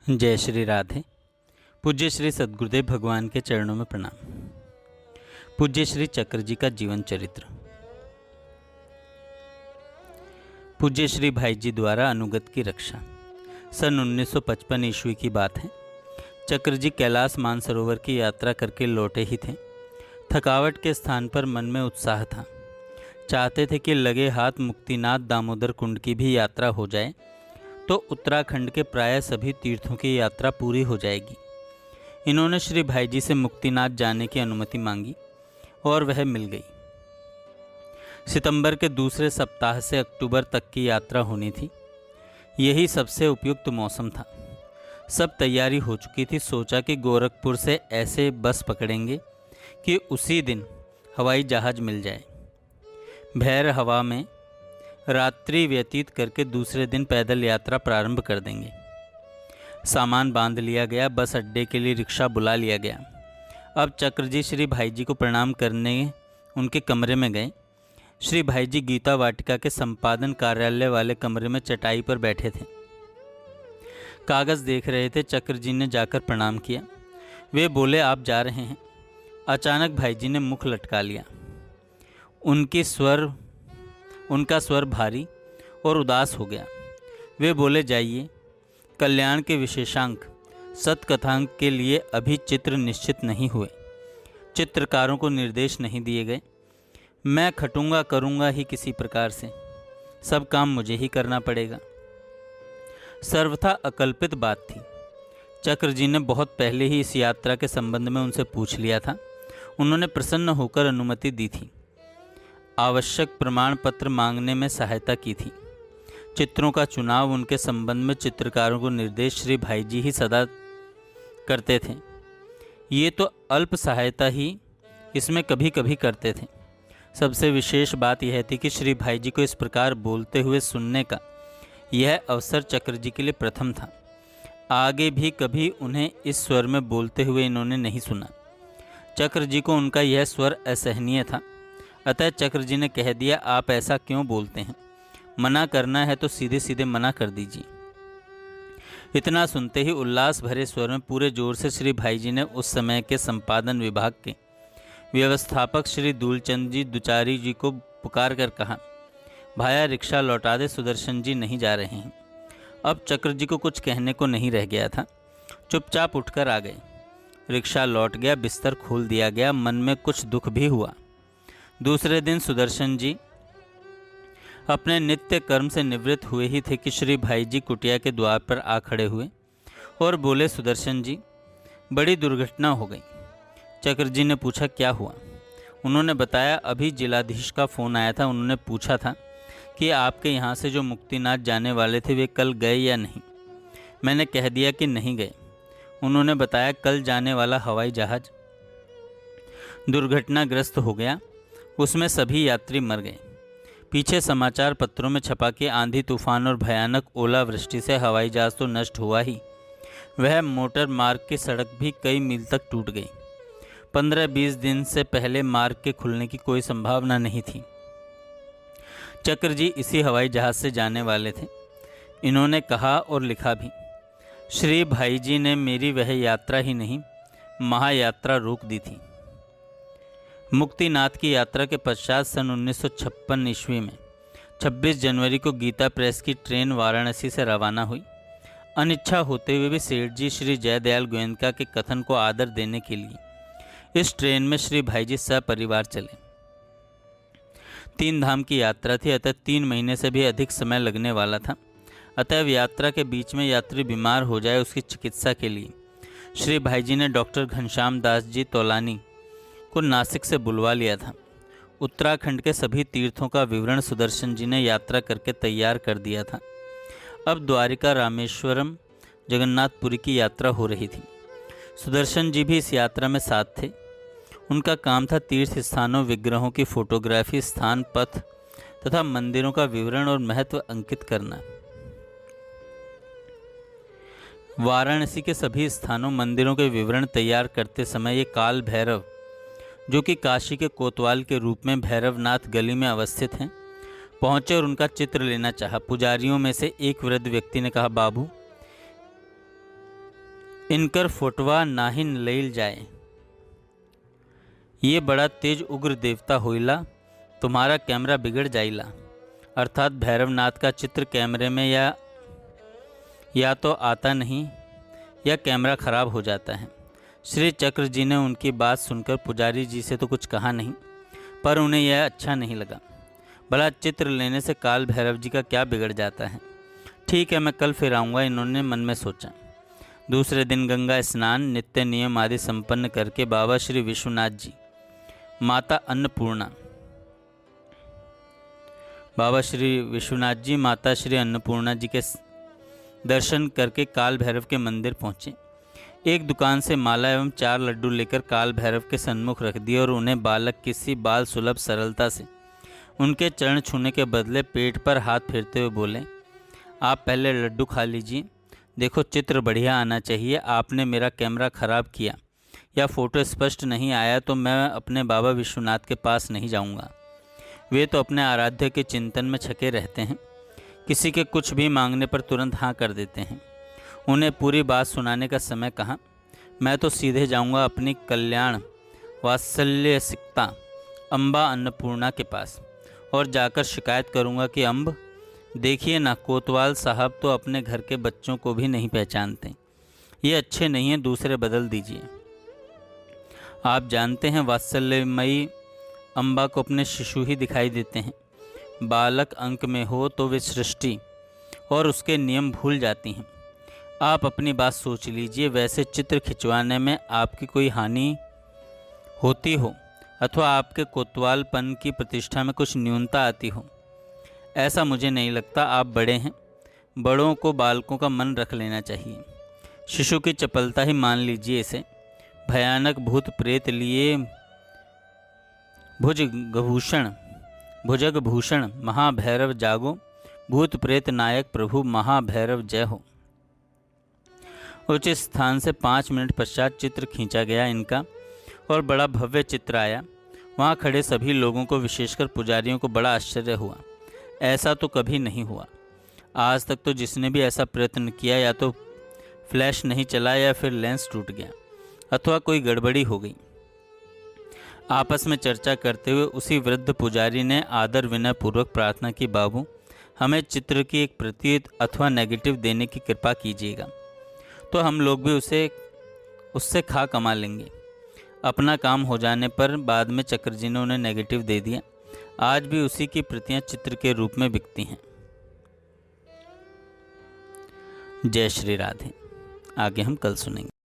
जय श्री राधे। पूज्य श्री सद्गुरुदेव भगवान के चरणों में प्रणाम। पूज्य श्री चक्र जी का जीवन चरित्र। पूज्य श्री भाई जी द्वारा अनुगत की रक्षा। सन 1955 ईस्वी की बात है। चक्र जी कैलाश मानसरोवर की यात्रा करके लौटे ही थे। थकावट के स्थान पर मन में उत्साह था। चाहते थे कि लगे हाथ मुक्तिनाथ दामोदर कुंड की भी यात्रा हो जाए तो उत्तराखंड के प्राय सभी तीर्थों की यात्रा पूरी हो जाएगी। इन्होंने श्री भाई जी से मुक्तिनाथ जाने की अनुमति मांगी और वह मिल गई। सितंबर के दूसरे सप्ताह से अक्टूबर तक की यात्रा होनी थी। यही सबसे उपयुक्त मौसम था। सब तैयारी हो चुकी थी। सोचा कि गोरखपुर से ऐसे बस पकड़ेंगे कि उसी दिन हवाई जहाज़ मिल जाए। भैर हवा में रात्रि व्यतीत करके दूसरे दिन पैदल यात्रा प्रारंभ कर देंगे। सामान बांध लिया गया। बस अड्डे के लिए रिक्शा बुला लिया गया। अब चक्र जी श्री भाई जी को प्रणाम करने उनके कमरे में गए। श्री भाई जी गीता वाटिका के संपादन कार्यालय वाले कमरे में चटाई पर बैठे थे। कागज़ देख रहे थे। चक्र जी ने जाकर प्रणाम किया। वे बोले, आप जा रहे हैं? अचानक भाई जी ने मुख लटका लिया। उनका स्वर भारी और उदास हो गया। वे बोले, जाइए। कल्याण के विशेषांक सतकथांक के लिए अभी चित्र निश्चित नहीं हुए। चित्रकारों को निर्देश नहीं दिए गए। मैं खटूंगा करूंगा ही किसी प्रकार से। सब काम मुझे ही करना पड़ेगा। सर्वथा अकल्पित बात थी। चक्र जी ने बहुत पहले ही इस यात्रा के संबंध में उनसे पूछ लिया था। उन्होंने प्रसन्न होकर अनुमति दी थी। आवश्यक प्रमाण पत्र मांगने में सहायता की थी। चित्रों का चुनाव उनके संबंध में चित्रकारों को निर्देश श्री भाई जी ही सदा करते थे। ये तो अल्प सहायता ही इसमें कभी कभी करते थे। सबसे विशेष बात यह थी कि श्री भाई जी को इस प्रकार बोलते हुए सुनने का यह अवसर चक्र जी के लिए प्रथम था। आगे भी कभी उन्हें इस स्वर में बोलते हुए इन्होंने नहीं सुना। चक्र जी को उनका यह स्वर असहनीय था। अतः चक्र जी ने कह दिया, आप ऐसा क्यों बोलते हैं? मना करना है तो सीधे सीधे मना कर दीजिए। इतना सुनते ही उल्लास भरे स्वर में पूरे जोर से श्री भाई जी ने उस समय के संपादन विभाग के व्यवस्थापक श्री दूलचंद जी दुचारी जी को पुकार कर कहा, भाया रिक्शा लौटा दे, सुदर्शन जी नहीं जा रहे हैं। अब चक्र जी को कुछ कहने को नहीं रह गया था। चुपचाप उठकर आ गए। रिक्शा लौट गया। बिस्तर खोल दिया गया। मन में कुछ दुख भी हुआ। दूसरे दिन सुदर्शन जी अपने नित्य कर्म से निवृत्त हुए ही थे कि श्री भाई जी कुटिया के द्वार पर आ खड़े हुए और बोले, सुदर्शन जी, बड़ी दुर्घटना हो गई। चक्र जी ने पूछा, क्या हुआ? उन्होंने बताया, अभी जिलाधीश का फ़ोन आया था। उन्होंने पूछा था कि आपके यहाँ से जो मुक्तिनाथ जाने वाले थे वे कल गए या नहीं। मैंने कह दिया कि नहीं गए। उन्होंने बताया, कल जाने वाला हवाई जहाज़ दुर्घटनाग्रस्त हो गया। उसमें सभी यात्री मर गए। पीछे समाचार पत्रों में छपा कि आंधी तूफान और भयानक ओलावृष्टि से हवाई जहाज़ तो नष्ट हुआ ही, वह मोटर मार्ग की सड़क भी कई मील तक टूट गई। 15-20 दिन से पहले मार्ग के खुलने की कोई संभावना नहीं थी। चक्र जी इसी हवाई जहाज़ से जाने वाले थे। इन्होंने कहा और लिखा भी। श्री भाई जी ने मेरी वह यात्रा ही नहीं, महायात्रा रोक दी थी। मुक्तिनाथ की यात्रा के पश्चात सन 1956 ईस्वी में 26 जनवरी को गीता प्रेस की ट्रेन वाराणसी से रवाना हुई। अनिच्छा होते हुए भी सेठ जी श्री जयदयाल गोयनका के कथन को आदर देने के लिए इस ट्रेन में श्री भाई जी सपरिवार चले। 3 धाम की यात्रा थी। अतः 3 महीने से भी अधिक समय लगने वाला था। अतः यात्रा के बीच में यात्री बीमार हो जाए, उसकी चिकित्सा के लिए श्री भाई जी ने डॉक्टर घनश्याम दास जी तौलानी को नासिक से बुलवा लिया था। उत्तराखंड के सभी तीर्थों का विवरण सुदर्शन जी ने यात्रा करके तैयार कर दिया था। अब द्वारिका, रामेश्वरम, जगन्नाथपुरी की यात्रा हो रही थी। सुदर्शन जी भी इस यात्रा में साथ थे। उनका काम था तीर्थ स्थानों, विग्रहों की फोटोग्राफी, स्थान, पथ तथा मंदिरों का विवरण और महत्व अंकित करना। वाराणसी के सभी स्थानों, मंदिरों के विवरण तैयार करते समय ये काल भैरव, जो कि काशी के कोतवाल के रूप में भैरवनाथ गली में अवस्थित हैं, पहुँचे और उनका चित्र लेना चाहा। पुजारियों में से एक वृद्ध व्यक्ति ने कहा, बाबू इनकर फोटवा नाहिन लेल जाए। ये बड़ा तेज उग्र देवता होइला, तुम्हारा कैमरा बिगड़ जाइला। अर्थात भैरवनाथ का चित्र कैमरे में या तो आता नहीं या कैमरा खराब हो जाता है। श्री चक्र जी ने उनकी बात सुनकर पुजारी जी से तो कुछ कहा नहीं, पर उन्हें यह अच्छा नहीं लगा। भला चित्र लेने से काल भैरव जी का क्या बिगड़ जाता है। ठीक है, मैं कल फिर आऊँगा, इन्होंने मन में सोचा। दूसरे दिन गंगा स्नान नित्य नियम आदि संपन्न करके बाबा श्री विश्वनाथ जी, माता अन्नपूर्णा, बाबा श्री विश्वनाथ जी माता श्री अन्नपूर्णा जी के दर्शन करके काल भैरव के मंदिर पहुँचे। एक दुकान से माला एवं 4 लड्डू लेकर काल भैरव के सन्मुख रख दिए और उन्हें बालक किसी बाल सुलभ सरलता से उनके चरण छूने के बदले पेट पर हाथ फेरते हुए बोले, आप पहले लड्डू खा लीजिए, देखो चित्र बढ़िया आना चाहिए। आपने मेरा कैमरा ख़राब किया या फ़ोटो स्पष्ट नहीं आया तो मैं अपने बाबा विश्वनाथ के पास नहीं जाऊंगा। वे तो अपने आराध्य के चिंतन में छके रहते हैं, किसी के कुछ भी मांगने पर तुरंत हाँ कर देते हैं। उन्हें पूरी बात सुनाने का समय कहाँ। मैं तो सीधे जाऊंगा अपनी कल्याण वात्सल्य सिकता अम्बा अन्नपूर्णा के पास और जाकर शिकायत करूंगा कि अम्ब देखिए ना, कोतवाल साहब तो अपने घर के बच्चों को भी नहीं पहचानते, ये अच्छे नहीं हैं, दूसरे बदल दीजिए। आप जानते हैं वात्सल्यमयी अम्बा को अपने शिशु ही दिखाई देते हैं। बालक अंक में हो तो वे सृष्टि और उसके नियम भूल जाती हैं। आप अपनी बात सोच लीजिए, वैसे चित्र खिंचवाने में आपकी कोई हानि होती हो अथवा आपके कोतवालपन की प्रतिष्ठा में कुछ न्यूनता आती हो, ऐसा मुझे नहीं लगता। आप बड़े हैं, बड़ों को बालकों का मन रख लेना चाहिए। शिशु की चपलता ही मान लीजिए इसे। भयानक भूत प्रेत लिए भुजगभूषण महाभैरव जागो, भूत प्रेत नायक प्रभु महाभैरव जय हो। उचित स्थान से 5 मिनट पश्चात चित्र खींचा गया इनका और बड़ा भव्य चित्र आया। वहाँ खड़े सभी लोगों को, विशेषकर पुजारियों को, बड़ा आश्चर्य हुआ। ऐसा तो कभी नहीं हुआ आज तक। तो जिसने भी ऐसा प्रयत्न किया या तो फ्लैश नहीं चला या फिर लेंस टूट गया अथवा कोई गड़बड़ी हो गई। आपस में चर्चा करते हुए उसी वृद्ध पुजारी ने आदर विनय पूर्वक प्रार्थना की, बाबू हमें चित्र की एक प्रति अथवा नेगेटिव देने की कृपा कीजिएगा, तो हम लोग भी उससे खा कमा लेंगे। अपना काम हो जाने पर बाद में चक्र जी ने उन्हें नेगेटिव दे दिया। आज भी उसी की प्रतियां चित्र के रूप में बिकती हैं। जय श्री राधे। आगे हम कल सुनेंगे।